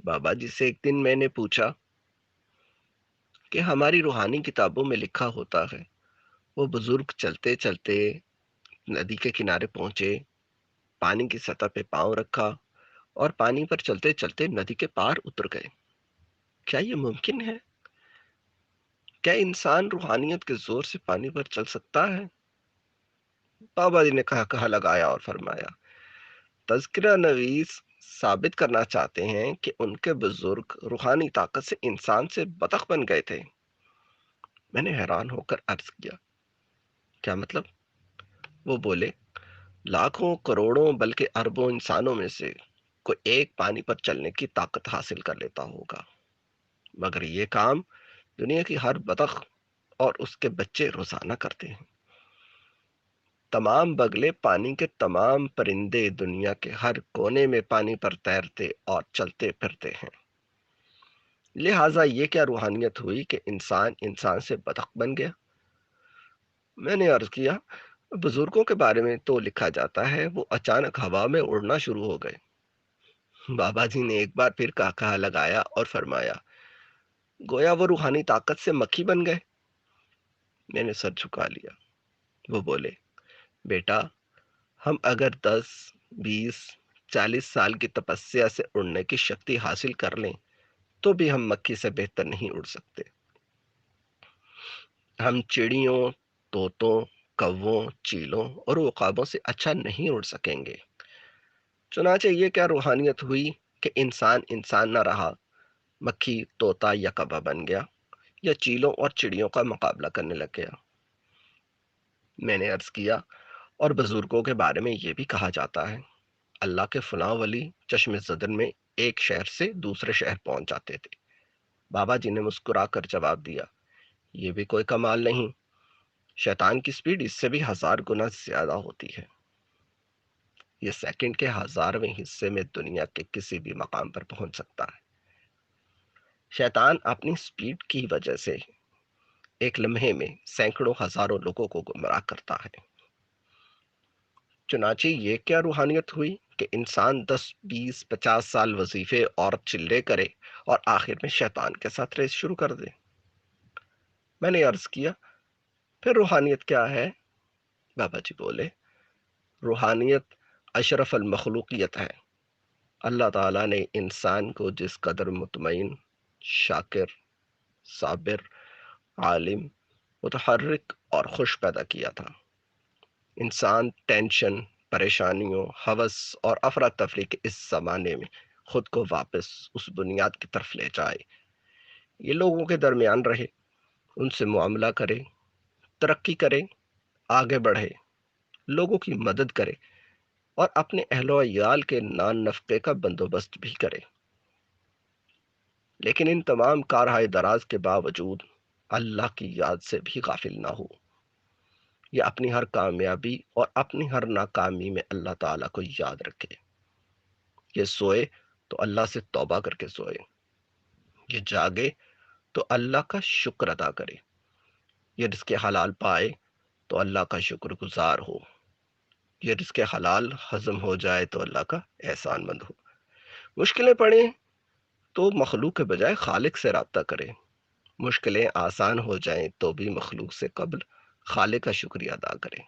بابا جی سے ایک دن میں نے پوچھا کہ ہماری روحانی کتابوں میں لکھا ہوتا ہے وہ بزرگ چلتے چلتے ندی کے کنارے پہنچے، پانی کی سطح پہ پاؤں رکھا اور پانی پر چلتے چلتے ندی کے پار اتر گئے۔ کیا یہ ممکن ہے؟ کیا انسان روحانیت کے زور سے پانی پر چل سکتا ہے؟ بابا جی نے کہا لگایا اور فرمایا، تذکرہ نویس ثابت کرنا چاہتے ہیں کہ ان کے بزرگ روحانی طاقت سے انسان سے بطخ بن گئے تھے۔ میں نے حیران ہو کر عرض کیا، کیا مطلب؟ وہ بولے، لاکھوں کروڑوں بلکہ اربوں انسانوں میں سے کوئی ایک پانی پر چلنے کی طاقت حاصل کر لیتا ہوگا، مگر یہ کام دنیا کی ہر بطخ اور اس کے بچے روزانہ کرتے ہیں۔ تمام بگلے، پانی کے تمام پرندے دنیا کے ہر کونے میں پانی پر تیرتے اور چلتے پھرتے ہیں۔ لہٰذا یہ کیا روحانیت ہوئی کہ انسان انسان سے بطخ بن گیا؟ میں نے عرض کیا، بزرگوں کے بارے میں تو لکھا جاتا ہے وہ اچانک ہوا میں اڑنا شروع ہو گئے۔ بابا جی نے ایک بار پھر کہا لگایا اور فرمایا، گویا وہ روحانی طاقت سے مکھی بن گئے۔ میں نے سر جھکا لیا۔ وہ بولے، بیٹا، ہم اگر 10، 20، 40 سال کی تپسیا سے اڑنے کی شکتی حاصل کر لیں تو بھی ہم مکھی سے بہتر نہیں اڑ سکتے۔ ہم چڑیوں، طوطوں، کووں، چیلوں اور عقابوں سے اچھا نہیں اڑ سکیں گے۔ چنانچہ یہ کیا روحانیت ہوئی کہ انسان انسان نہ رہا، مکھی، طوطا یا کوا بن گیا، یا چیلوں اور چڑیوں کا مقابلہ کرنے لگ گیا۔ میں نے عرض کیا، اور بزرگوں کے بارے میں یہ بھی کہا جاتا ہے، اللہ کے فلاں ولی چشم زدن میں ایک شہر سے دوسرے شہر پہنچ جاتے تھے۔ بابا جی نے مسکرا کر جواب دیا، یہ بھی کوئی کمال نہیں، شیطان کی سپیڈ اس سے بھی 1000 گنا زیادہ ہوتی ہے۔ یہ سیکنڈ کے 1000ویں حصے میں دنیا کے کسی بھی مقام پر پہنچ سکتا ہے۔ شیطان اپنی سپیڈ کی وجہ سے ایک لمحے میں سینکڑوں ہزاروں لوگوں کو گمراہ کرتا ہے۔ چنانچہ یہ کیا روحانیت ہوئی کہ انسان 10، 20، 50 سال وظیفے اور چلے کرے اور آخر میں شیطان کے ساتھ ریس شروع کر دے۔ میں نے عرض کیا، پھر روحانیت کیا ہے؟ بابا جی بولے، روحانیت اشرف المخلوقیت ہے۔ اللہ تعالیٰ نے انسان کو جس قدر مطمئن، شاکر، صابر، عالم، متحرک اور خوش پیدا کیا تھا، انسان ٹینشن، پریشانیوں، ہوس اور افراتفری کے اس زمانے میں خود کو واپس اس بنیاد کی طرف لے جائے۔ یہ لوگوں کے درمیان رہے، ان سے معاملہ کرے، ترقی کرے، آگے بڑھے، لوگوں کی مدد کرے اور اپنے اہل و عیال کے نان نفقے کا بندوبست بھی کرے۔ لیکن ان تمام کارہائے دراز کے باوجود اللہ کی یاد سے بھی غافل نہ ہو، یا اپنی ہر کامیابی اور اپنی ہر ناکامی میں اللہ تعالیٰ کو یاد رکھے۔ یہ سوئے تو اللہ سے توبہ کر کے سوئے، یہ جاگے تو اللہ کا شکر ادا کرے، یہ رزق حلال پائے تو اللہ کا شکر گزار ہو، یہ رزق حلال ہضم ہو جائے تو اللہ کا احسان مند ہو، مشکلیں پڑیں تو مخلوق کے بجائے خالق سے رابطہ کرے، مشکلیں آسان ہو جائیں تو بھی مخلوق سے قبل خالق کا شکریہ ادا کریں۔